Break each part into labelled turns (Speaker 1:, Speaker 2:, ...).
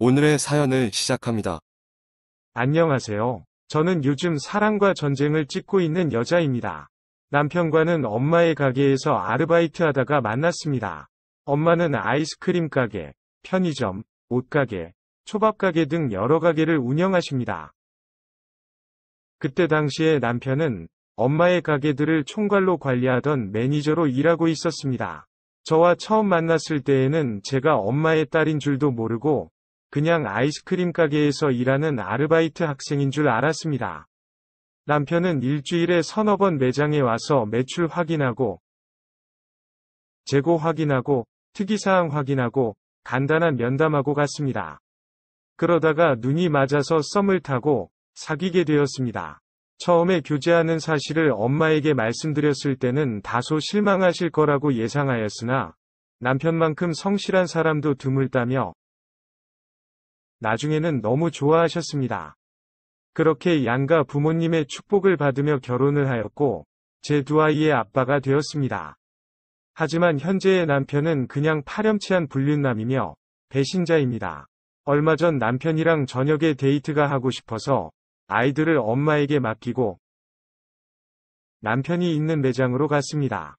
Speaker 1: 오늘의 사연을 시작합니다.
Speaker 2: 안녕하세요. 저는 요즘 사랑과 전쟁을 찍고 있는 여자입니다. 남편과는 엄마의 가게에서 아르바이트 하다가 만났습니다. 엄마는 아이스크림 가게, 편의점, 옷가게, 초밥가게 등 여러 가게를 운영하십니다. 그때 당시에 남편은 엄마의 가게들을 총괄로 관리하던 매니저로 일하고 있었습니다. 저와 처음 만났을 때에는 제가 엄마의 딸인 줄도 모르고 그냥 아이스크림 가게에서 일하는 아르바이트 학생인 줄 알았습니다. 남편은 일주일에 서너 번 매장에 와서 매출 확인하고, 재고 확인하고, 특이사항 확인하고, 간단한 면담하고 갔습니다. 그러다가 눈이 맞아서 썸을 타고 사귀게 되었습니다. 처음에 교제하는 사실을 엄마에게 말씀드렸을 때는 다소 실망하실 거라고 예상하였으나 남편만큼 성실한 사람도 드물다며 나중에는 너무 좋아하셨습니다. 그렇게 양가 부모님의 축복을 받으며 결혼을 하였고 제 두 아이의 아빠가 되었습니다. 하지만 현재의 남편은 그냥 파렴치한 불륜남이며 배신자입니다. 얼마 전 남편이랑 저녁에 데이트가 하고 싶어서 아이들을 엄마에게 맡기고 남편이 있는 매장으로 갔습니다.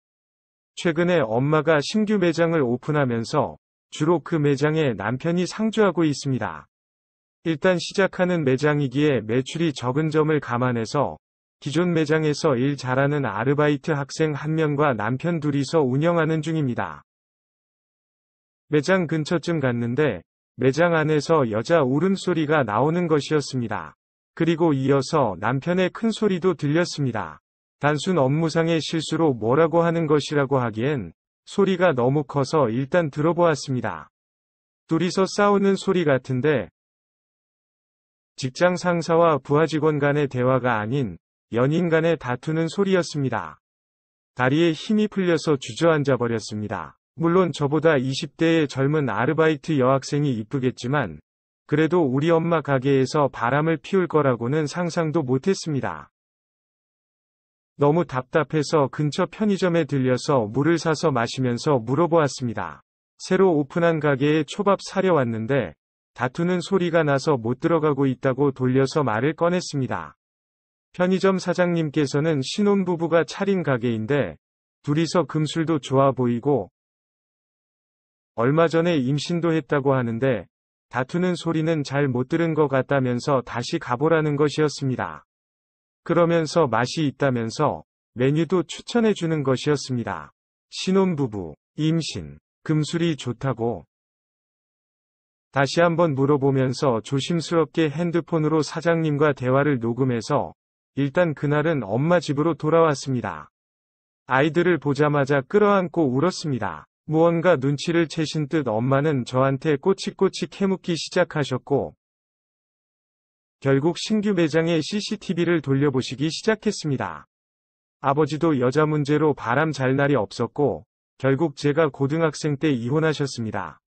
Speaker 2: 최근에 엄마가 신규 매장을 오픈하면서 주로 그 매장에 남편이 상주하고 있습니다. 일단 시작하는 매장이기에 매출이 적은 점을 감안해서 기존 매장에서 일 잘하는 아르바이트 학생 한 명과 남편 둘이서 운영하는 중입니다. 매장 근처쯤 갔는데 매장 안에서 여자 울음소리가 나오는 것이었습니다. 그리고 이어서 남편의 큰 소리도 들렸습니다. 단순 업무상의 실수로 뭐라고 하는 것이라고 하기엔 소리가 너무 커서 일단 들어보았습니다. 둘이서 싸우는 소리 같은데 직장 상사와 부하 직원 간의 대화가 아닌 연인 간의 다투는 소리였습니다. 다리에 힘이 풀려서 주저앉아 버렸습니다. 물론 저보다 20대의 젊은 아르바이트 여학생이 이쁘겠지만 그래도 우리 엄마 가게에서 바람을 피울 거라고는 상상도 못했습니다. 너무 답답해서 근처 편의점에 들려서 물을 사서 마시면서 물어보았습니다. 새로 오픈한 가게에 초밥 사려 왔는데 다투는 소리가 나서 못 들어가고 있다고 돌려서 말을 꺼냈습니다. 편의점 사장님께서는 신혼부부가 차린 가게인데 둘이서 금술도 좋아 보이고 얼마 전에 임신도 했다고 하는데 다투는 소리는 잘 못 들은 것 같다면서 다시 가보라는 것이었습니다. 그러면서 맛이 있다면서 메뉴도 추천해 주는 것이었습니다. 신혼부부, 임신, 금술이 좋다고. 다시 한번 물어보면서 조심스럽게 핸드폰으로 사장님과 대화를 녹음해서 일단 그날은 엄마 집으로 돌아왔습니다. 아이들을 보자마자 끌어안고 울었습니다. 무언가 눈치를 채신 듯 엄마는 저한테 꼬치꼬치 캐묻기 시작하셨고 결국 신규 매장의 CCTV를 돌려보시기 시작했습니다. 아버지도 여자 문제로 바람 잘 날이 없었고 결국 제가 고등학생 때 이혼하셨습니다.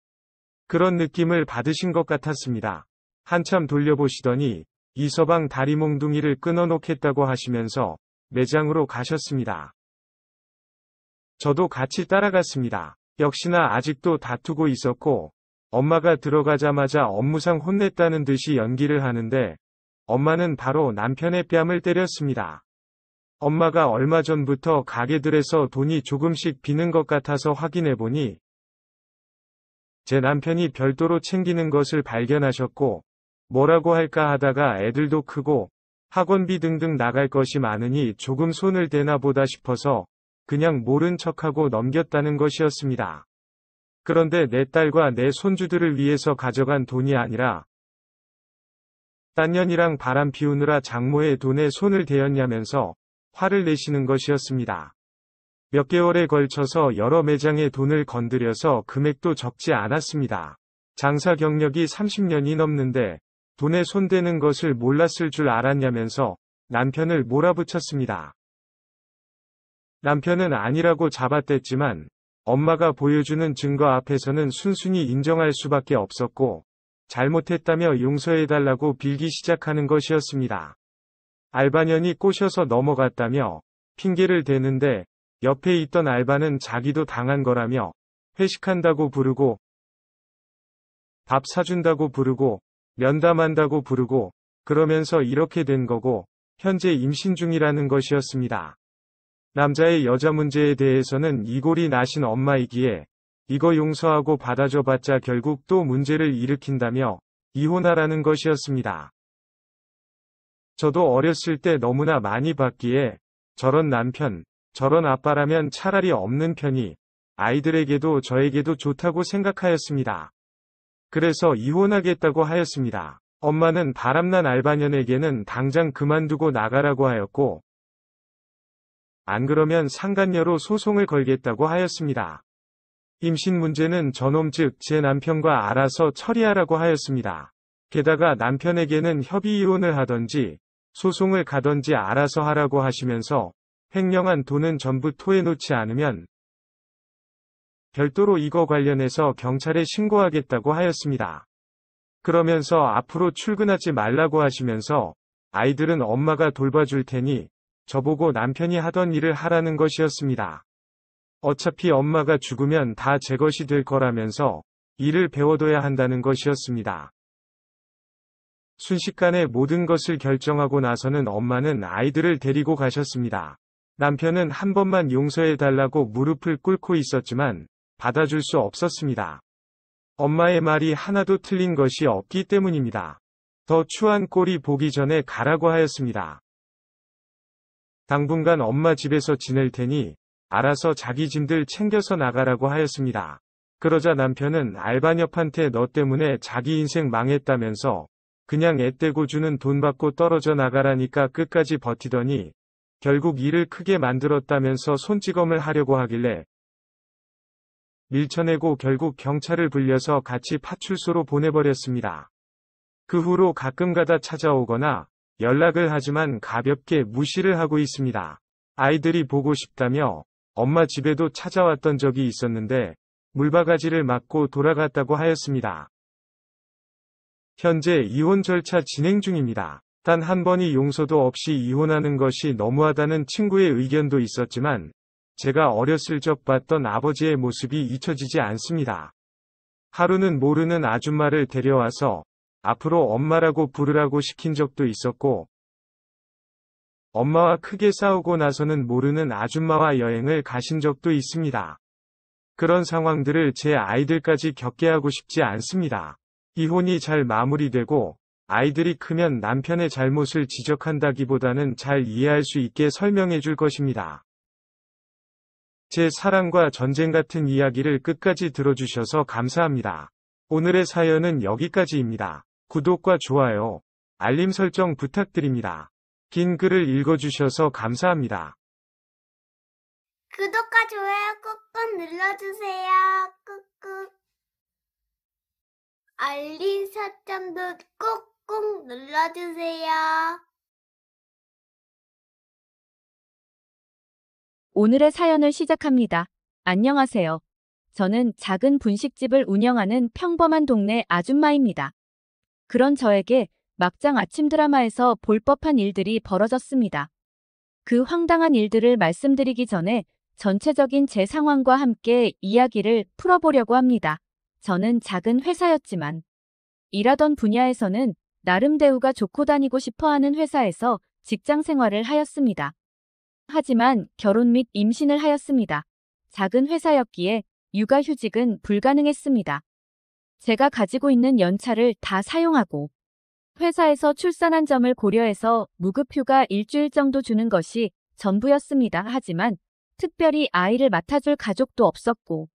Speaker 2: 그런 느낌을 받으신 것 같았습니다. 한참 돌려보시더니 이서방 다리 몽둥이를 끊어놓겠다고 하시면서 매장으로 가셨습니다. 저도 같이 따라갔습니다. 역시나 아직도 다투고 있었고 엄마가 들어가자마자 업무상 혼냈다는 듯이 연기를 하는데 엄마는 바로 남편의 뺨을 때렸습니다. 엄마가 얼마 전부터 가게들에서 돈이 조금씩 비는 것 같아서 확인해보니 제 남편이 별도로 챙기는 것을 발견하셨고 뭐라고 할까 하다가 애들도 크고 학원비 등등 나갈 것이 많으니 조금 손을 대나 보다 싶어서 그냥 모른 척하고 넘겼다는 것이었습니다. 그런데 내 딸과 내 손주들을 위해서 가져간 돈이 아니라 딴 년이랑 바람 피우느라 장모의 돈에 손을 대었냐면서 화를 내시는 것이었습니다. 몇 개월에 걸쳐서 여러 매장에 돈을 건드려서 금액도 적지 않았습니다. 장사 경력이 30년이 넘는데 돈에 손대는 것을 몰랐을 줄 알았냐면서 남편을 몰아붙였습니다. 남편은 아니라고 잡아댔지만 엄마가 보여주는 증거 앞에서는 순순히 인정할 수밖에 없었고 잘못했다며 용서해달라고 빌기 시작하는 것이었습니다. 알바년이 꼬셔서 넘어갔다며 핑계를 대는데 옆에 있던 알바는 자기도 당한 거라며 회식한다고 부르고 밥 사준다고 부르고, 면담한다고 부르고, 그러면서 이렇게 된 거고, 현재 임신 중이라는 것이었습니다. 남자의 여자 문제에 대해서는 이골이 나신 엄마이기에 이거 용서하고 받아줘봤자 결국 또 문제를 일으킨다며 이혼하라는 것이었습니다. 저도 어렸을 때 너무나 많이 봤기에 저런 남편, 저런 아빠라면 차라리 없는 편이 아이들에게도 저에게도 좋다고 생각하였습니다. 그래서 이혼하겠다고 하였습니다. 엄마는 바람난 알바년에게는 당장 그만두고 나가라고 하였고, 안 그러면 상간녀로 소송을 걸겠다고 하였습니다. 임신 문제는 저놈 즉 제 남편과 알아서 처리하라고 하였습니다. 게다가 남편에게는 협의 이혼을 하던지 소송을 가던지 알아서 하라고 하시면서 횡령한 돈은 전부 토해놓지 않으면 별도로 이거 관련해서 경찰에 신고하겠다고 하였습니다. 그러면서 앞으로 출근하지 말라고 하시면서 아이들은 엄마가 돌봐줄 테니 저보고 남편이 하던 일을 하라는 것이었습니다. 어차피 엄마가 죽으면 다 제 것이 될 거라면서 일을 배워둬야 한다는 것이었습니다. 순식간에 모든 것을 결정하고 나서는 엄마는 아이들을 데리고 가셨습니다. 남편은 한 번만 용서해달라고 무릎을 꿇고 있었지만 받아줄 수 없었습니다. 엄마의 말이 하나도 틀린 것이 없기 때문입니다. 더 추한 꼴이 보기 전에 가라고 하였습니다. 당분간 엄마 집에서 지낼 테니 알아서 자기 짐들 챙겨서 나가라고 하였습니다. 그러자 남편은 알바녀한테 너 때문에 자기 인생 망했다면서 그냥 애떼고 주는 돈 받고 떨어져 나가라니까 끝까지 버티더니 결국 일을 크게 만들었다면서 손찌검을 하려고 하길래 밀쳐내고 결국 경찰을 불려서 같이 파출소로 보내버렸습니다. 그 후로 가끔가다 찾아오거나 연락을 하지만 가볍게 무시를 하고 있습니다. 아이들이 보고 싶다며 엄마 집에도 찾아왔던 적이 있었는데 물바가지를 맞고 돌아갔다고 하였습니다. 현재 이혼 절차 진행 중입니다. 단 한 번이 용서도 없이 이혼하는 것이 너무하다는 친구의 의견도 있었지만 제가 어렸을 적 봤던 아버지의 모습이 잊혀지지 않습니다. 하루는 모르는 아줌마를 데려와서 앞으로 엄마라고 부르라고 시킨 적도 있었고, 엄마와 크게 싸우고 나서는 모르는 아줌마와 여행을 가신 적도 있습니다. 그런 상황들을 제 아이들까지 겪게 하고 싶지 않습니다. 이혼이 잘 마무리되고 아이들이 크면 남편의 잘못을 지적한다기보다는 잘 이해할 수 있게 설명해 줄 것입니다. 제 사랑과 전쟁 같은 이야기를 끝까지 들어주셔서 감사합니다. 오늘의 사연은 여기까지입니다. 구독과 좋아요, 알림 설정 부탁드립니다. 긴 글을 읽어주셔서 감사합니다.
Speaker 3: 구독과 좋아요 꾹꾹 눌러주세요. 꾹꾹. 알림 설정도 꾹꾹 눌러주세요.
Speaker 4: 오늘의 사연을 시작합니다. 안녕하세요. 저는 작은 분식집을 운영하는 평범한 동네 아줌마입니다. 그런 저에게 막장 아침 드라마에서 볼 법한 일들이 벌어졌습니다. 그 황당한 일들을 말씀드리기 전에 전체적인 제 상황과 함께 이야기를 풀어보려고 합니다. 저는 작은 회사였지만 일하던 분야에서는 나름 대우가 좋고 다니고 싶어하는 회사에서 직장 생활을 하였습니다. 하지만 결혼 및 임신을 하였습니다. 작은 회사였기에 육아휴직은 불가능했습니다. 제가 가지고 있는 연차를 다 사용하고 회사에서 출산한 점을 고려해서 무급휴가 일주일 정도 주는 것이 전부였습니다. 하지만 특별히 아이를 맡아줄 가족도 없었고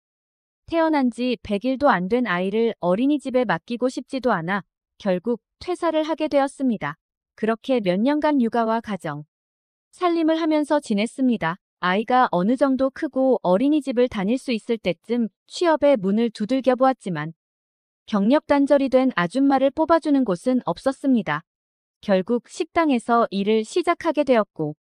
Speaker 4: 태어난 지 100일도 안 된 아이를 어린이집에 맡기고 싶지도 않아 결국 퇴사를 하게 되었습니다. 그렇게 몇 년간 육아와 가정 살림을 하면서 지냈습니다. 아이가 어느 정도 크고 어린이집을 다닐 수 있을 때쯤 취업의 문을 두들겨 보았지만 경력 단절이 된 아줌마를 뽑아주는 곳은 없었습니다. 결국 식당에서 일을 시작하게 되었고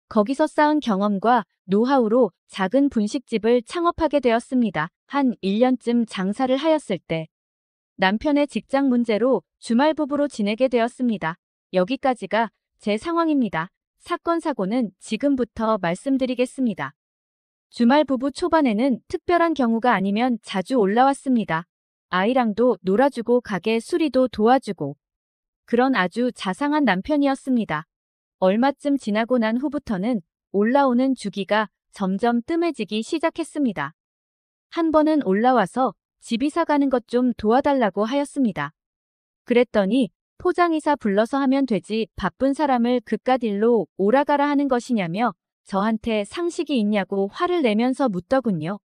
Speaker 4: 거기서 쌓은 경험과 노하우로 작은 분식집을 창업하게 되었습니다. 한 1년쯤 장사를 하였을 때 남편의 직장 문제로 주말 부부로 지내게 되었습니다. 여기까지가 제 상황입니다. 사건 사고는 지금부터 말씀드리겠습니다. 주말 부부 초반에는 특별한 경우가 아니면 자주 올라왔습니다. 아이랑도 놀아주고 가게 수리도 도와주고 그런 아주 자상한 남편이었습니다. 얼마쯤 지나고 난 후부터는 올라오는 주기가 점점 뜸해지기 시작했습니다. 한 번은 올라와서 집 이사 가는 것 좀 도와달라고 하였습니다. 그랬더니 포장이사 불러서 하면 되지 바쁜 사람을 그깟 일로 오라가라 하는 것이냐며 저한테 상식이 있냐고 화를 내면서 묻더군요.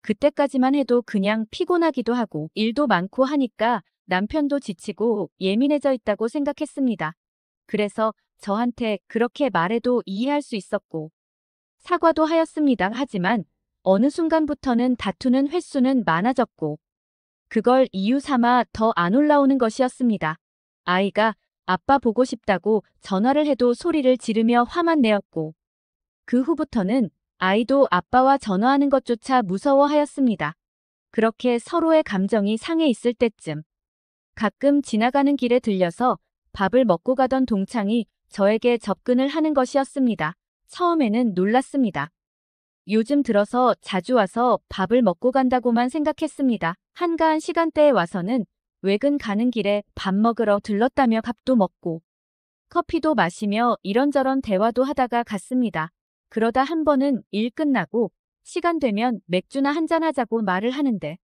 Speaker 4: 그때까지만 해도 그냥 피곤하기도 하고 일도 많고 하니까 남편도 지치고 예민해져 있다고 생각했습니다. 그래서 저한테 그렇게 말해도 이해할 수 있었고 사과도 하였습니다. 하지만 어느 순간부터는 다투는 횟수는 많아졌고 그걸 이유 삼아 더 안 올라오는 것이었습니다. 아이가 아빠 보고 싶다고 전화를 해도 소리를 지르며 화만 내었고 그 후부터는 아이도 아빠와 전화하는 것조차 무서워하였습니다. 그렇게 서로의 감정이 상해 있을 때쯤 가끔 지나가는 길에 들려서 밥을 먹고 가던 동창이 저에게 접근을 하는 것이었습니다. 처음에는 놀랐습니다. 요즘 들어서 자주 와서 밥을 먹고 간다고만 생각했습니다. 한가한 시간대에 와서는 외근 가는 길에 밥 먹으러 들렀다며 밥도 먹고 커피도 마시며 이런저런 대화도 하다가 갔습니다. 그러다 한 번은 일 끝나고 시간 되면 맥주나 한잔 하자고 말을 하는데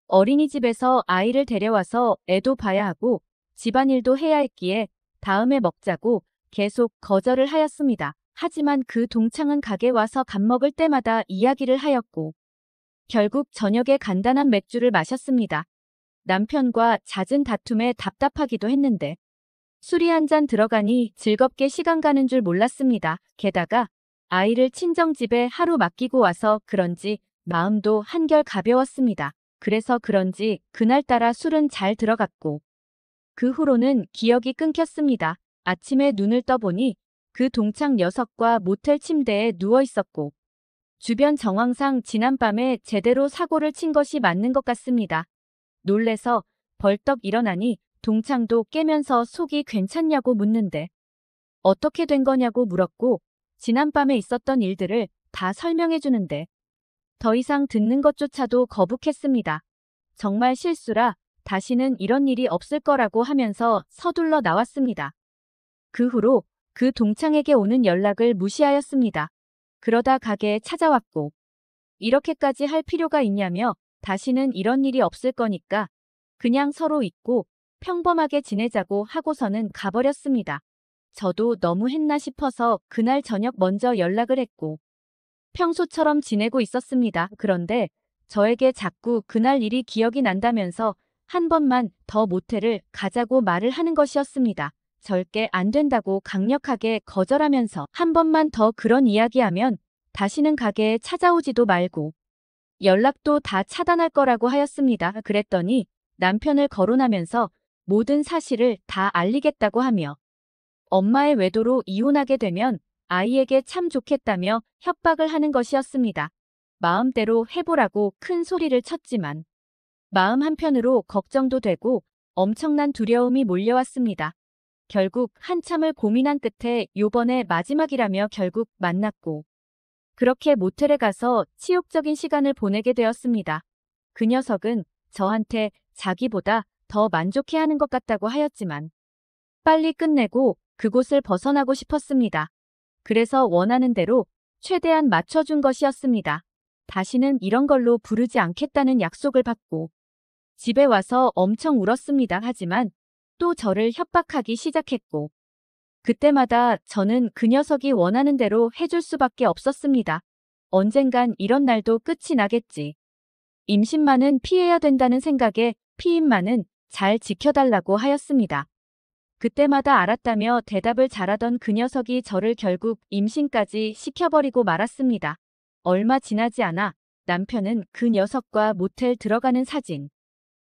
Speaker 4: 어린이집에서 아이를 데려와서 애도 봐야 하고 집안일도 해야 했기에 다음에 먹자고 계속 거절을 하였습니다. 하지만 그 동창은 가게 와서 밥 먹을 때마다 이야기를 하였고 결국 저녁에 간단한 맥주를 마셨습니다. 남편과 잦은 다툼에 답답하기도 했는데 술이 한 잔 들어가니 즐겁게 시간 가는 줄 몰랐습니다. 게다가 아이를 친정집에 하루 맡기고 와서 그런지 마음도 한결 가벼웠습니다. 그래서 그런지 그날따라 술은 잘 들어갔고 그 후로는 기억이 끊겼습니다. 아침에 눈을 떠보니 그 동창 녀석과 모텔 침대에 누워 있었고 주변 정황상 지난밤에 제대로 사고를 친 것이 맞는 것 같습니다. 놀래서 벌떡 일어나니 동창도 깨면서 속이 괜찮냐고 묻는데 어떻게 된 거냐고 물었고 지난밤에 있었던 일들을 다 설명해 주는데 더 이상 듣는 것조차도 거북했습니다. 정말 실수라 다시는 이런 일이 없을 거라고 하면서 서둘러 나왔습니다. 그 후로 그 동창에게 오는 연락을 무시하였습니다. 그러다 가게에 찾아왔고 이렇게까지 할 필요가 있냐며 다시는 이런 일이 없을 거니까 그냥 서로 잊고 평범하게 지내자고 하고서는 가버렸습니다. 저도 너무 했나 싶어서 그날 저녁 먼저 연락을 했고 평소처럼 지내고 있었습니다. 그런데 저에게 자꾸 그날 일이 기억이 난다면서 한 번만 더 모텔을 가자고 말을 하는 것이었습니다. 절대 안 된다고 강력하게 거절하면서 한 번만 더 그런 이야기하면 다시는 가게에 찾아오지도 말고 연락도 다 차단할 거라고 하였습니다. 그랬더니 남편을 거론하면서 모든 사실을 다 알리겠다고 하며 엄마의 외도로 이혼하게 되면 아이에게 참 좋겠다며 협박을 하는 것이었습니다. 마음대로 해보라고 큰 소리를 쳤지만 마음 한편으로 걱정도 되고 엄청난 두려움이 몰려왔습니다. 결국 한참을 고민한 끝에 요번에 마지막이라며 결국 만났고 그렇게 모텔에 가서 치욕적인 시간을 보내게 되었습니다. 그 녀석은 저한테 자기보다 더 만족해하는 것 같다고 하였지만 빨리 끝내고 그곳을 벗어나고 싶었습니다. 그래서 원하는 대로 최대한 맞춰준 것이었습니다. 다시는 이런 걸로 부르지 않겠다는 약속을 받고 집에 와서 엄청 울었습니다. 하지만 또 저를 협박하기 시작했고 그때마다 저는 그 녀석이 원하는 대로 해줄 수밖에 없었습니다. 언젠간 이런 날도 끝이 나겠지. 임신만은 피해야 된다는 생각에 피임만은 잘 지켜달라고 하였습니다. 그때마다 알았다며 대답을 잘하던 그 녀석이 저를 결국 임신까지 시켜버리고 말았습니다. 얼마 지나지 않아 남편은 그 녀석과 모텔 들어가는 사진,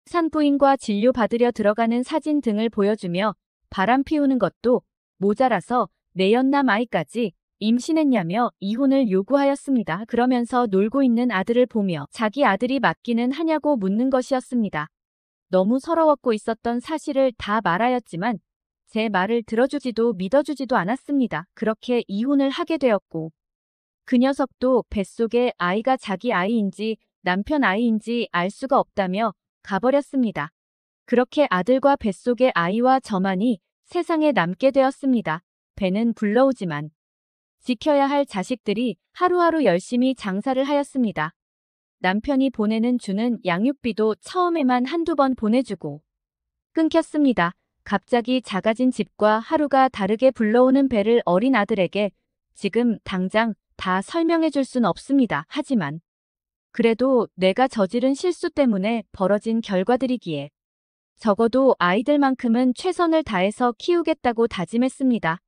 Speaker 4: 산부인과 진료 받으려 들어가는 사진 등을 보여주며 바람 피우는 것도 모자라서 내연남 아이까지 임신했냐며 이혼을 요구하였습니다. 그러면서 놀고 있는 아들을 보며 자기 아들이 맞기는 하냐고 묻는 것이었습니다. 너무 서러웠고 있었던 사실을 다 말하였지만 제 말을 들어주지도 믿어주지도 않았습니다. 그렇게 이혼을 하게 되었고 그 녀석도 뱃속에 아이가 자기 아이인지 남편 아이인지 알 수가 없다며 가버렸습니다. 그렇게 아들과 뱃속의 아이와 저만이 세상에 남게 되었습니다. 배는 불러오지만 지켜야 할 자식들이 하루하루 열심히 장사를 하였습니다. 남편이 보내는 주는 양육비도 처음에만 한두 번 보내주고 끊겼습니다. 갑자기 작아진 집과 하루가 다르게 불러오는 배를 어린 아들에게 지금 당장 다 설명해 줄 순 없습니다. 하지만 그래도 내가 저지른 실수 때문에 벌어진 결과들이기에 적어도 아이들만큼은 최선을 다해서 키우겠다고 다짐했습니다.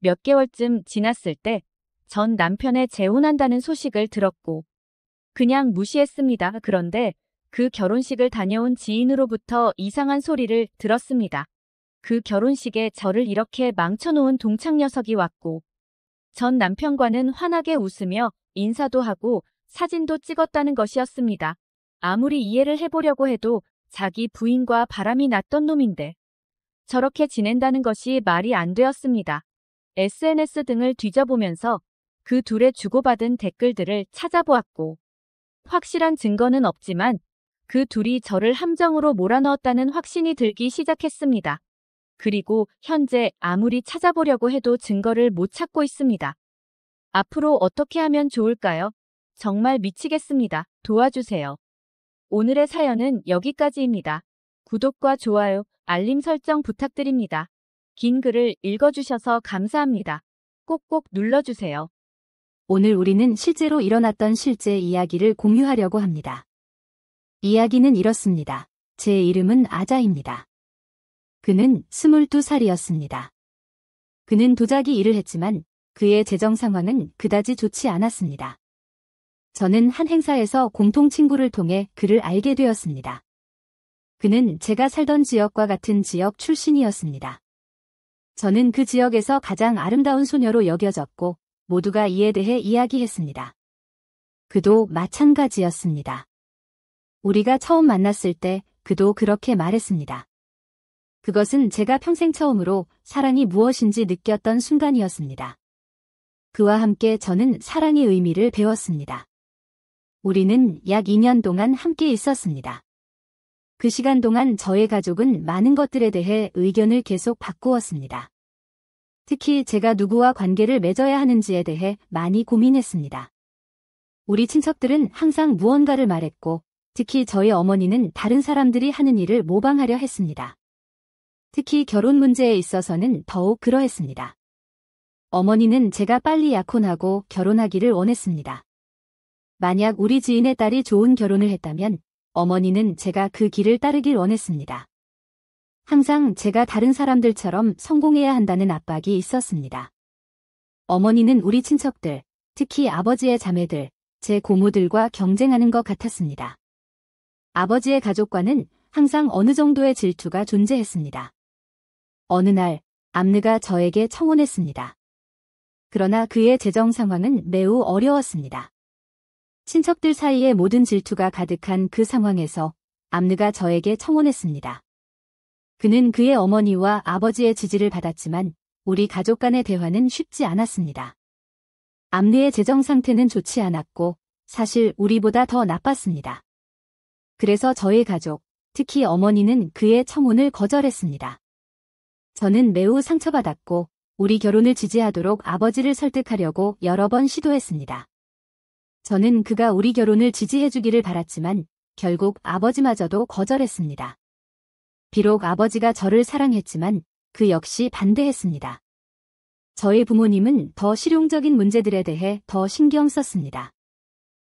Speaker 4: 몇 개월쯤 지났을 때 전 남편의 재혼한다는 소식을 들었고 그냥 무시했습니다. 그런데 그 결혼식을 다녀온 지인으로부터 이상한 소리를 들었습니다. 그 결혼식에 저를 이렇게 망쳐놓은 동창 녀석이 왔고 전 남편과는 환하게 웃으며 인사도 하고 사진도 찍었다는 것이었습니다. 아무리 이해를 해보려고 해도 자기 부인과 바람이 났던 놈인데 저렇게 지낸다는 것이 말이 안 되었습니다. SNS 등을 뒤져보면서 그 둘의 주고받은 댓글들을 찾아보았고 확실한 증거는 없지만 그 둘이 저를 함정으로 몰아넣었다는 확신이 들기 시작했습니다. 그리고 현재 아무리 찾아보려고 해도 증거를 못 찾고 있습니다. 앞으로 어떻게 하면 좋을까요? 정말 미치겠습니다. 도와주세요. 오늘의 사연은 여기까지입니다. 구독과 좋아요, 알림 설정 부탁드립니다. 긴 글을 읽어주셔서 감사합니다. 꼭꼭 눌러주세요.
Speaker 5: 오늘 우리는 실제로 일어났던 실제 이야기를 공유하려고 합니다. 이야기는 이렇습니다. 제 이름은 아자입니다. 그는 22살이었습니다. 그는 도자기 일을 했지만 그의 재정 상황은 그다지 좋지 않았습니다. 저는 한 행사에서 공통 친구를 통해 그를 알게 되었습니다. 그는 제가 살던 지역과 같은 지역 출신이었습니다. 저는 그 지역에서 가장 아름다운 소녀로 여겨졌고 모두가 이에 대해 이야기했습니다. 그도 마찬가지였습니다. 우리가 처음 만났을 때 그도 그렇게 말했습니다. 그것은 제가 평생 처음으로 사랑이 무엇인지 느꼈던 순간이었습니다. 그와 함께 저는 사랑의 의미를 배웠습니다. 우리는 약 2년 동안 함께 있었습니다. 그 시간 동안 저의 가족은 많은 것들에 대해 의견을 계속 바꾸었습니다. 특히 제가 누구와 관계를 맺어야 하는지에 대해 많이 고민했습니다. 우리 친척들은 항상 무언가를 말했고, 특히 저희 어머니는 다른 사람들이 하는 일을 모방하려 했습니다. 특히 결혼 문제에 있어서는 더욱 그러했습니다. 어머니는 제가 빨리 약혼하고 결혼하기를 원했습니다. 만약 우리 지인의 딸이 좋은 결혼을 했다면 어머니는 제가 그 길을 따르길 원했습니다. 항상 제가 다른 사람들처럼 성공해야 한다는 압박이 있었습니다. 어머니는 우리 친척들, 특히 아버지의 자매들, 제 고모들과 경쟁하는 것 같았습니다. 아버지의 가족과는 항상 어느 정도의 질투가 존재했습니다. 어느 날, 암느가 저에게 청혼했습니다. 그러나 그의 재정 상황은 매우 어려웠습니다. 친척들 사이에 모든 질투가 가득한 그 상황에서 암느가 저에게 청혼했습니다. 그는 그의 어머니와 아버지의 지지를 받았지만 우리 가족 간의 대화는 쉽지 않았습니다. 암느의 재정 상태는 좋지 않았고 사실 우리보다 더 나빴습니다. 그래서 저희 가족, 특히 어머니는 그의 청혼을 거절했습니다. 저는 매우 상처받았고 우리 결혼을 지지하도록 아버지를 설득하려고 여러 번 시도했습니다. 저는 그가 우리 결혼을 지지해주기를 바랐지만 결국 아버지마저도 거절했습니다. 비록 아버지가 저를 사랑했지만 그 역시 반대했습니다. 저희 부모님은 더 실용적인 문제들에 대해 더 신경 썼습니다.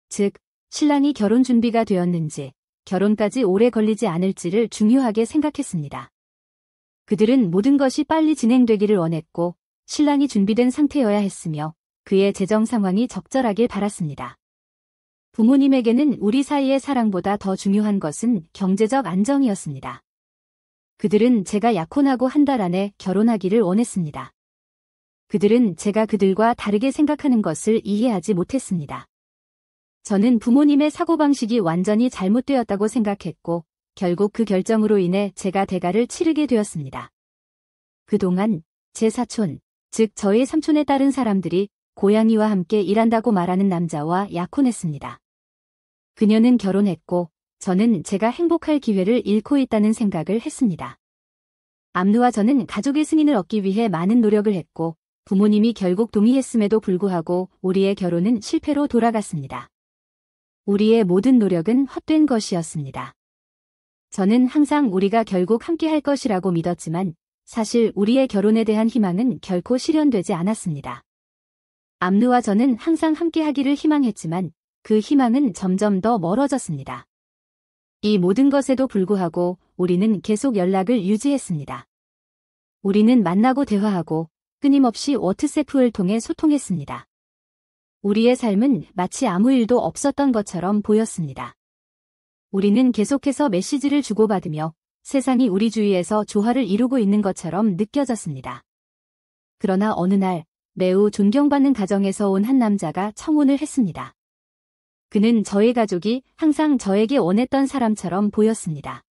Speaker 5: 즉, 신랑이 결혼 준비가 되었는지, 결혼까지 오래 걸리지 않을지를 중요하게 생각했습니다. 그들은 모든 것이 빨리 진행되기를 원했고, 신랑이 준비된 상태여야 했으며, 그의 재정 상황이 적절하길 바랐습니다. 부모님에게는 우리 사이의 사랑보다 더 중요한 것은 경제적 안정이었습니다. 그들은 제가 약혼하고 한 달 안에 결혼하기를 원했습니다. 그들은 제가 그들과 다르게 생각하는 것을 이해하지 못했습니다. 저는 부모님의 사고방식이 완전히 잘못되었다고 생각했고, 결국 그 결정으로 인해 제가 대가를 치르게 되었습니다. 그동안 제 사촌, 즉 저의 삼촌에 따른 사람들이 고양이와 함께 일한다고 말하는 남자와 약혼했습니다. 그녀는 결혼했고, 저는 제가 행복할 기회를 잃고 있다는 생각을 했습니다. 암누와 저는 가족의 승인을 얻기 위해 많은 노력을 했고 부모님이 결국 동의했음에도 불구하고 우리의 결혼은 실패로 돌아갔습니다. 우리의 모든 노력은 헛된 것이었습니다. 저는 항상 우리가 결국 함께 할 것이라고 믿었지만 사실 우리의 결혼에 대한 희망은 결코 실현되지 않았습니다. 암누와 저는 항상 함께 하기를 희망했지만 그 희망은 점점 더 멀어졌습니다. 이 모든 것에도 불구하고 우리는 계속 연락을 유지했습니다. 우리는 만나고 대화하고 끊임없이 워트세프를 통해 소통했습니다. 우리의 삶은 마치 아무 일도 없었던 것처럼 보였습니다. 우리는 계속해서 메시지를 주고받으며 세상이 우리 주위에서 조화를 이루고 있는 것처럼 느껴졌습니다. 그러나 어느 날 매우 존경받는 가정에서 온 한 남자가 청혼을 했습니다. 그는 저의 가족이 항상 저에게 원했던 사람처럼 보였습니다.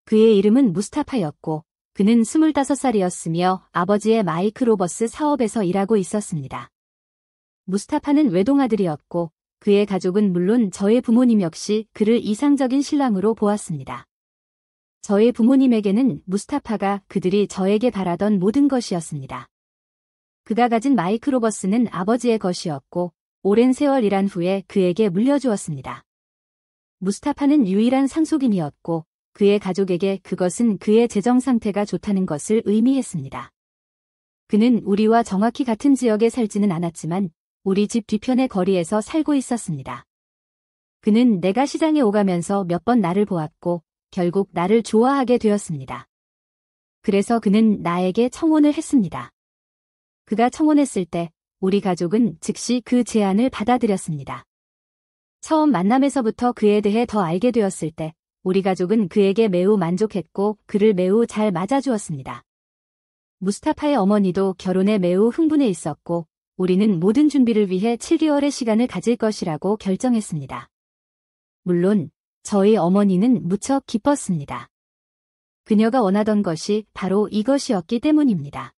Speaker 5: 그의 이름은 무스타파였고 그는 25살이었으며 아버지의 마이크로버스 사업에서 일하고 있었습니다. 무스타파는 외동아들이었고 그의 가족은 물론 저의 부모님 역시 그를 이상적인 신랑으로 보았습니다. 저의 부모님에게는 무스타파가 그들이 저에게 바라던 모든 것이었습니다. 그가 가진 마이크로버스는 아버지의 것이었고 오랜 세월 일한 후에 그에게 물려주었습니다. 무스타파는 유일한 상속인이었고 그의 가족에게 그것은 그의 재정 상태가 좋다는 것을 의미했습니다. 그는 우리와 정확히 같은 지역에 살지는 않았지만 우리 집 뒤편의 거리에서 살고 있었습니다. 그는 내가 시장에 오가면서 몇 번 나를 보았고 결국 나를 좋아하게 되었습니다. 그래서 그는 나에게 청혼을 했습니다. 그가 청혼했을 때 우리 가족은 즉시 그 제안을 받아들였습니다. 처음 만남에서부터 그에 대해 더 알게 되었을 때 우리 가족은 그에게 매우 만족했고 그를 매우 잘 맞아주었습니다. 무스타파의 어머니도 결혼에 매우 흥분해 있었고 우리는 모든 준비를 위해 7개월의 시간을 가질 것이라고 결정했습니다. 물론 저희 어머니는 무척 기뻤습니다. 그녀가 원하던 것이 바로 이것이었기 때문입니다.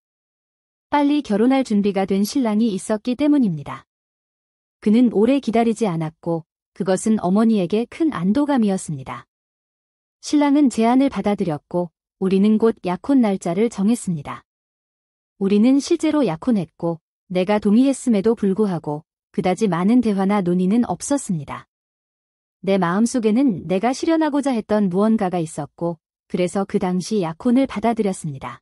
Speaker 5: 빨리 결혼할 준비가 된 신랑이 있었기 때문입니다. 그는 오래 기다리지 않았고 그것은 어머니에게 큰 안도감이었습니다. 신랑은 제안을 받아들였고 우리는 곧 약혼 날짜를 정했습니다. 우리는 실제로 약혼했고 내가 동의했음에도 불구하고 그다지 많은 대화나 논의는 없었습니다. 내 마음속에는 내가 실현하고자 했던 무언가가 있었고 그래서 그 당시 약혼을 받아들였습니다.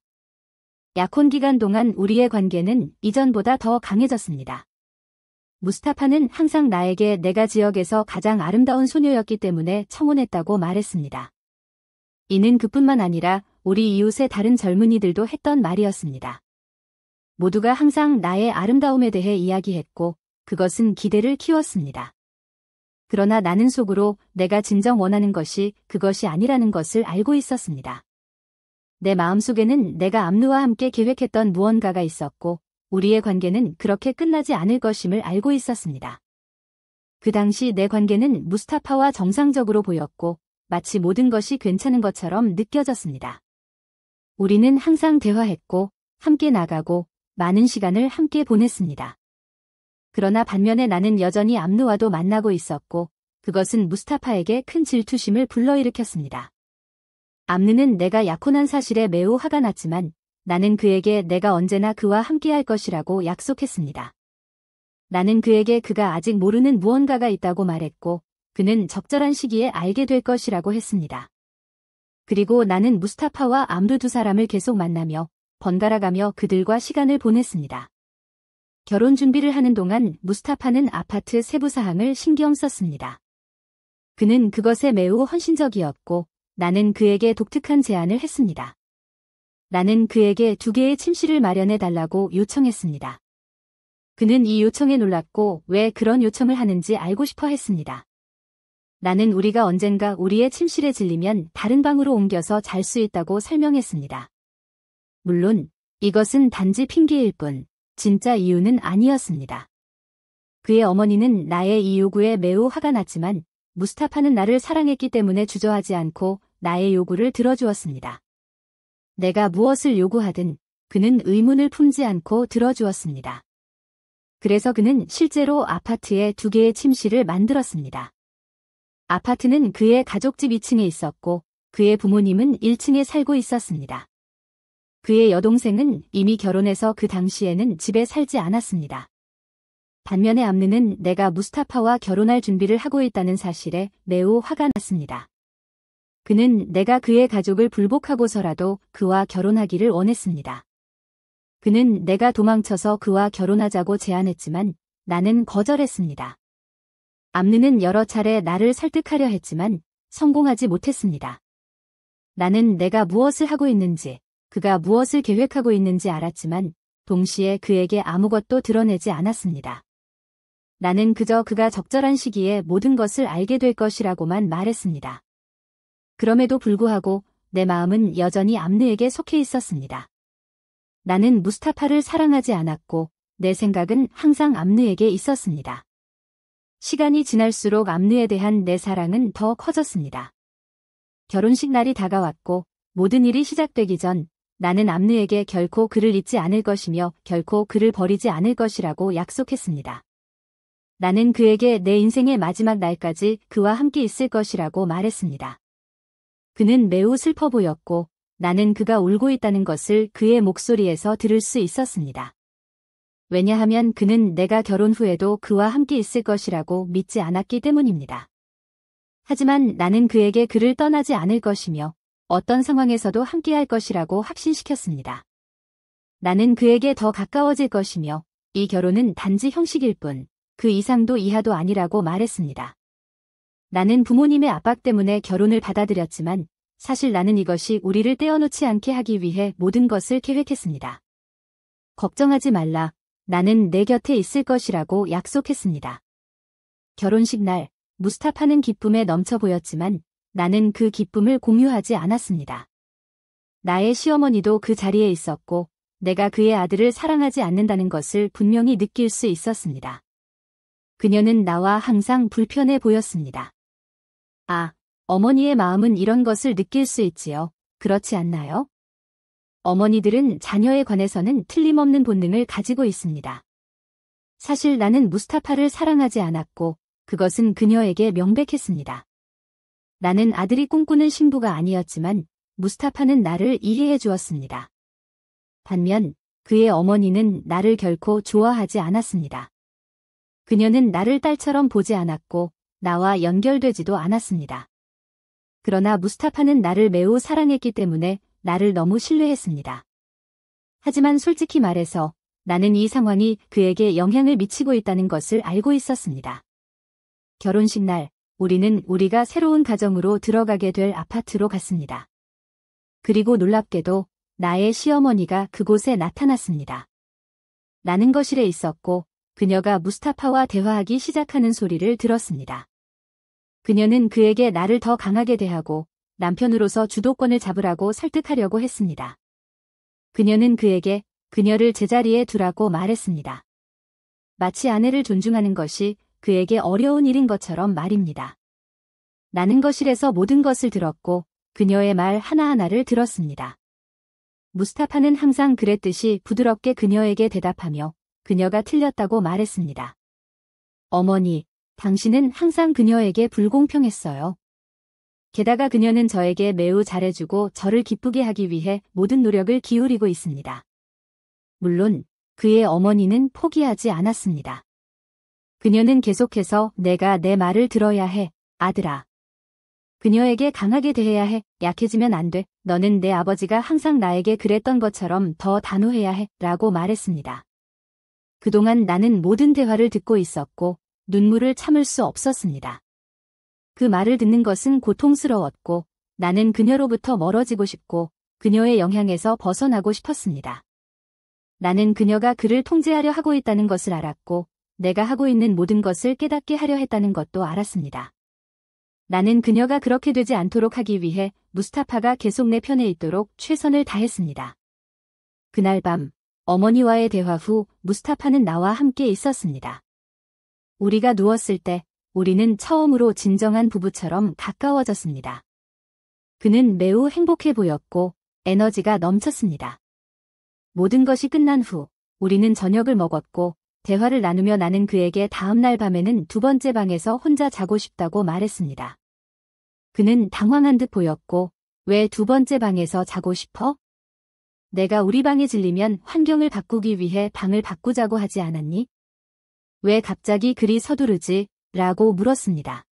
Speaker 5: 약혼 기간 동안 우리의 관계는 이전보다 더 강해졌습니다. 무스타파는 항상 나에게 내가 지역에서 가장 아름다운 소녀였기 때문에 청혼했다고 말했습니다. 이는 그뿐만 아니라 우리 이웃의 다른 젊은이들도 했던 말이었습니다. 모두가 항상 나의 아름다움에 대해 이야기했고 그것은 기대를 키웠습니다. 그러나 나는 속으로 내가 진정 원하는 것이 그것이 아니라는 것을 알고 있었습니다. 내 마음속에는 내가 암누와 함께 계획했던 무언가가 있었고 우리의 관계는 그렇게 끝나지 않을 것임을 알고 있었습니다. 그 당시 내 관계는 무스타파와 정상적으로 보였고 마치 모든 것이 괜찮은 것처럼 느껴졌습니다. 우리는 항상 대화했고 함께 나가고 많은 시간을 함께 보냈습니다. 그러나 반면에 나는 여전히 암누와도 만나고 있었고 그것은 무스타파에게 큰 질투심을 불러일으켰습니다. 암누는 내가 약혼한 사실에 매우 화가 났지만 나는 그에게 내가 언제나 그와 함께할 것이라고 약속했습니다. 나는 그에게 그가 아직 모르는 무언가가 있다고 말했고 그는 적절한 시기에 알게 될 것이라고 했습니다. 그리고 나는 무스타파와 암루 두 사람을 계속 만나며 번갈아가며 그들과 시간을 보냈습니다. 결혼 준비를 하는 동안 무스타파는 아파트 세부 사항을 신경 썼습니다. 그는 그것에 매우 헌신적이었고 나는 그에게 독특한 제안을 했습니다. 나는 그에게 2개의 침실을 마련해 달라고 요청했습니다. 그는 이 요청에 놀랐고 왜 그런 요청을 하는지 알고 싶어 했습니다. 나는 우리가 언젠가 우리의 침실에 질리면 다른 방으로 옮겨서 잘 수 있다고 설명했습니다. 물론 이것은 단지 핑계일 뿐 진짜 이유는 아니었습니다. 그의 어머니는 나의 이 요구에 매우 화가 났지만 무스타파는 나를 사랑했기 때문에 주저하지 않고 나의 요구를 들어주었습니다. 내가 무엇을 요구하든 그는 의문을 품지 않고 들어주었습니다. 그래서 그는 실제로 아파트에 2개의 침실을 만들었습니다. 아파트는 그의 가족집 2층에 있었고 그의 부모님은 1층에 살고 있었습니다. 그의 여동생은 이미 결혼해서 그 당시에는 집에 살지 않았습니다. 반면에 암르는 내가 무스타파와 결혼할 준비를 하고 있다는 사실에 매우 화가 났습니다. 그는 내가 그의 가족을 불복하고서라도 그와 결혼하기를 원했습니다. 그는 내가 도망쳐서 그와 결혼하자고 제안했지만 나는 거절했습니다. 암르는 여러 차례 나를 설득하려 했지만 성공하지 못했습니다. 나는 내가 무엇을 하고 있는지, 그가 무엇을 계획하고 있는지 알았지만 동시에 그에게 아무것도 드러내지 않았습니다. 나는 그저 그가 적절한 시기에 모든 것을 알게 될 것이라고만 말했습니다. 그럼에도 불구하고 내 마음은 여전히 암르에게 속해 있었습니다. 나는 무스타파를 사랑하지 않았고 내 생각은 항상 암르에게 있었습니다. 시간이 지날수록 암르에 대한 내 사랑은 더 커졌습니다. 결혼식 날이 다가왔고 모든 일이 시작되기 전 나는 암르에게 결코 그를 잊지 않을 것이며 결코 그를 버리지 않을 것이라고 약속했습니다. 나는 그에게 내 인생의 마지막 날까지 그와 함께 있을 것이라고 말했습니다. 그는 매우 슬퍼 보였고 나는 그가 울고 있다는 것을 그의 목소리에서 들을 수 있었습니다. 왜냐하면 그는 내가 결혼 후에도 그와 함께 있을 것이라고 믿지 않았기 때문입니다. 하지만 나는 그에게 그를 떠나지 않을 것이며 어떤 상황에서도 함께할 것이라고 확신시켰습니다. 나는 그에게 더 가까워질 것이며 이 결혼은 단지 형식일 뿐 그 이상도 이하도 아니라고 말했습니다. 나는 부모님의 압박 때문에 결혼을 받아들였지만 사실 나는 이것이 우리를 떼어놓지 않게 하기 위해 모든 것을 계획했습니다. 걱정하지 말라. 나는 내 곁에 있을 것이라고 약속했습니다. 결혼식 날, 무스타파는 기쁨에 넘쳐 보였지만 나는 그 기쁨을 공유하지 않았습니다. 나의 시어머니도 그 자리에 있었고 내가 그의 아들을 사랑하지 않는다는 것을 분명히 느낄 수 있었습니다. 그녀는 나와 항상 불편해 보였습니다. 아, 어머니의 마음은 이런 것을 느낄 수 있지요. 그렇지 않나요? 어머니들은 자녀에 관해서는 틀림없는 본능을 가지고 있습니다. 사실 나는 무스타파를 사랑하지 않았고 그것은 그녀에게 명백했습니다. 나는 아들이 꿈꾸는 신부가 아니었지만 무스타파는 나를 이해해 주었습니다. 반면 그의 어머니는 나를 결코 좋아하지 않았습니다. 그녀는 나를 딸처럼 보지 않았고 나와 연결되지도 않았습니다. 그러나 무스타파는 나를 매우 사랑했기 때문에 나를 너무 신뢰했습니다. 하지만 솔직히 말해서 나는 이 상황이 그에게 영향을 미치고 있다는 것을 알고 있었습니다. 결혼식 날, 우리는 우리가 새로운 가정으로 들어가게 될 아파트로 갔습니다. 그리고 놀랍게도 나의 시어머니가 그곳에 나타났습니다. 나는 거실에 있었고 그녀가 무스타파와 대화하기 시작하는 소리를 들었습니다. 그녀는 그에게 나를 더 강하게 대하고 남편으로서 주도권을 잡으라고 설득하려고 했습니다. 그녀는 그에게 그녀를 제자리에 두라고 말했습니다. 마치 아내를 존중하는 것이 그에게 어려운 일인 것처럼 말입니다. 나는 거실에서 모든 것을 들었고 그녀의 말 하나하나를 들었습니다. 무스타파는 항상 그랬듯이 부드럽게 그녀에게 대답하며 그녀가 틀렸다고 말했습니다. 어머니, 당신은 항상 그녀에게 불공평했어요. 게다가 그녀는 저에게 매우 잘해주고 저를 기쁘게 하기 위해 모든 노력을 기울이고 있습니다. 물론 그의 어머니는 포기하지 않았습니다. 그녀는 계속해서 내가 내 말을 들어야 해, 아들아. 그녀에게 강하게 대해야 해, 약해지면 안 돼. 너는 내 아버지가 항상 나에게 그랬던 것처럼 더 단호해야 해, 라고 말했습니다. 그동안 나는 모든 대화를 듣고 있었고 눈물을 참을 수 없었습니다. 그 말을 듣는 것은 고통스러웠고 나는 그녀로부터 멀어지고 싶고 그녀의 영향에서 벗어나고 싶었습니다. 나는 그녀가 그를 통제하려 하고 있다는 것을 알았고 내가 하고 있는 모든 것을 깨닫게 하려 했다는 것도 알았습니다. 나는 그녀가 그렇게 되지 않도록 하기 위해 무스타파가 계속 내 편에 있도록 최선을 다했습니다. 그날 밤 어머니와의 대화 후 무스타파는 나와 함께 있었습니다. 우리가 누웠을 때 우리는 처음으로 진정한 부부처럼 가까워졌습니다. 그는 매우 행복해 보였고 에너지가 넘쳤습니다. 모든 것이 끝난 후 우리는 저녁을 먹었고 대화를 나누며 나는 그에게 다음 날 밤에는 두 번째 방에서 혼자 자고 싶다고 말했습니다. 그는 당황한 듯 보였고, 왜 두 번째 방에서 자고 싶어? 내가 우리 방에 질리면 환경을 바꾸기 위해 방을 바꾸자고 하지 않았니? 왜 갑자기 그리 서두르지? 라고 물었습니다.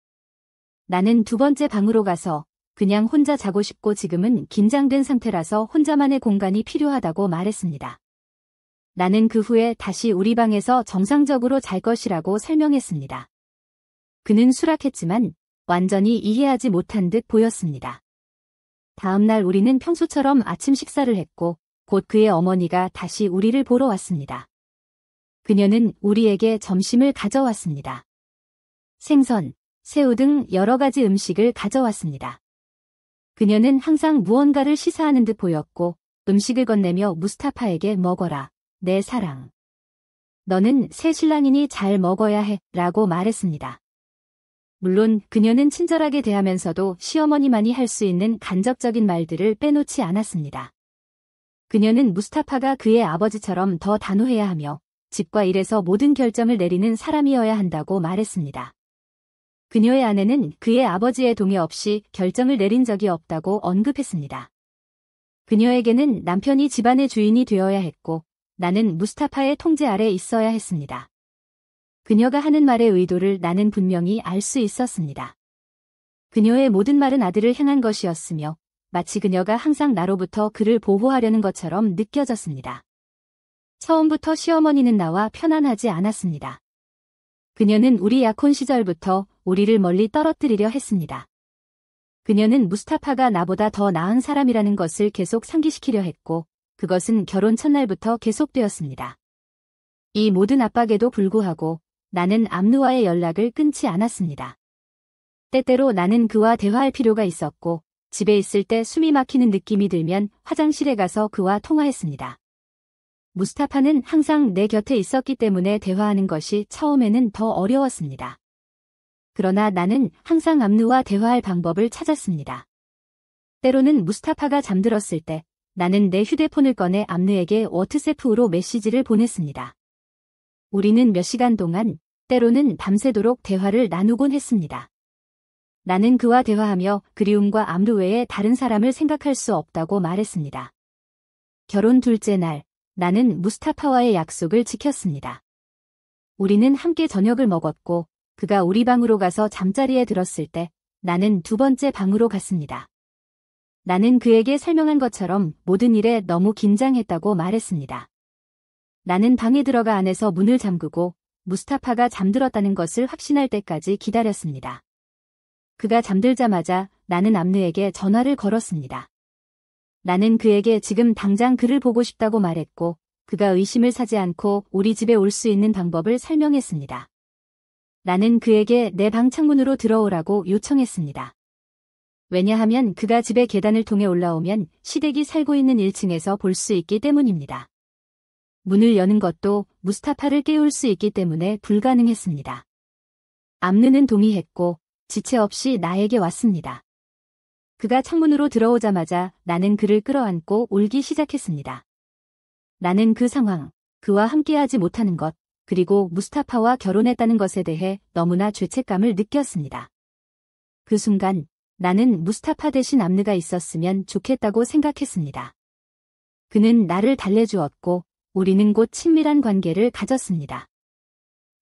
Speaker 5: 나는 두 번째 방으로 가서 그냥 혼자 자고 싶고 지금은 긴장된 상태라서 혼자만의 공간이 필요하다고 말했습니다. 나는 그 후에 다시 우리 방에서 정상적으로 잘 것이라고 설명했습니다. 그는 수락했지만 완전히 이해하지 못한 듯 보였습니다. 다음 날 우리는 평소처럼 아침 식사를 했고 곧 그의 어머니가 다시 우리를 보러 왔습니다. 그녀는 우리에게 점심을 가져왔습니다. 생선, 새우 등 여러 가지 음식을 가져왔습니다. 그녀는 항상 무언가를 시사하는 듯 보였고 음식을 건네며 무스타파에게 먹어라, 내 사랑. 너는 새 신랑이니 잘 먹어야 해, 라고 말했습니다. 물론 그녀는 친절하게 대하면서도 시어머니만이 할 수 있는 간접적인 말들을 빼놓지 않았습니다. 그녀는 무스타파가 그의 아버지처럼 더 단호해야 하며 집과 일에서 모든 결정을 내리는 사람이어야 한다고 말했습니다. 그녀의 아내는 그의 아버지의 동의 없이 결정을 내린 적이 없다고 언급했습니다. 그녀에게는 남편이 집안의 주인이 되어야 했고 나는 무스타파의 통제 아래 있어야 했습니다. 그녀가 하는 말의 의도를 나는 분명히 알 수 있었습니다. 그녀의 모든 말은 아들을 향한 것이었으며 마치 그녀가 항상 나로부터 그를 보호하려는 것처럼 느껴졌습니다. 처음부터 시어머니는 나와 편안하지 않았습니다. 그녀는 우리 약혼 시절부터 우리를 멀리 떨어뜨리려 했습니다. 그녀는 무스타파가 나보다 더 나은 사람이라는 것을 계속 상기시키려 했고 그것은 결혼 첫날부터 계속되었습니다. 이 모든 압박에도 불구하고 나는 암누와의 연락을 끊지 않았습니다. 때때로 나는 그와 대화할 필요가 있었고 집에 있을 때 숨이 막히는 느낌이 들면 화장실에 가서 그와 통화했습니다. 무스타파는 항상 내 곁에 있었기 때문에 대화하는 것이 처음에는 더 어려웠습니다. 그러나 나는 항상 암누와 대화할 방법을 찾았습니다. 때로는 무스타파가 잠들었을 때 나는 내 휴대폰을 꺼내 암누에게 워트세프로 메시지를 보냈습니다. 우리는 몇 시간 동안 때로는 밤새도록 대화를 나누곤 했습니다. 나는 그와 대화하며 그리움과 암누 외에 다른 사람을 생각할 수 없다고 말했습니다. 결혼 둘째 날, 나는 무스타파와의 약속을 지켰습니다. 우리는 함께 저녁을 먹었고 그가 우리 방으로 가서 잠자리에 들었을 때 나는 두 번째 방으로 갔습니다. 나는 그에게 설명한 것처럼 모든 일에 너무 긴장했다고 말했습니다. 나는 방에 들어가 안에서 문을 잠그고 무스타파가 잠들었다는 것을 확신할 때까지 기다렸습니다. 그가 잠들자마자 나는 암누에게 전화를 걸었습니다. 나는 그에게 지금 당장 그를 보고 싶다고 말했고 그가 의심을 사지 않고 우리 집에 올 수 있는 방법을 설명했습니다. 나는 그에게 내 방 창문으로 들어오라고 요청했습니다. 왜냐하면 그가 집의 계단을 통해 올라오면 시댁이 살고 있는 1층에서 볼 수 있기 때문입니다. 문을 여는 것도 무스타파를 깨울 수 있기 때문에 불가능했습니다. 암누는 동의했고 지체 없이 나에게 왔습니다. 그가 창문으로 들어오자마자 나는 그를 끌어안고 울기 시작했습니다. 나는 그 상황, 그와 함께하지 못하는 것, 그리고 무스타파와 결혼했다는 것에 대해 너무나 죄책감을 느꼈습니다. 그 순간 나는 무스타파 대신 암누가 있었으면 좋겠다고 생각했습니다. 그는 나를 달래주었고 우리는 곧 친밀한 관계를 가졌습니다.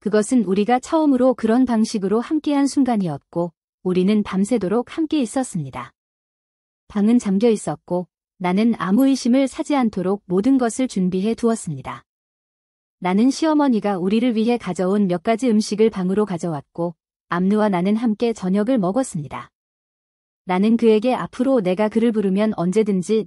Speaker 5: 그것은 우리가 처음으로 그런 방식으로 함께한 순간이었고 우리는 밤새도록 함께 있었습니다. 방은 잠겨 있었고 나는 아무 의심을 사지 않도록 모든 것을 준비해 두었습니다. 나는 시어머니가 우리를 위해 가져온 몇 가지 음식을 방으로 가져왔고 암누와 나는 함께 저녁을 먹었습니다. 나는 그에게 앞으로 내가 그를 부르면 언제든지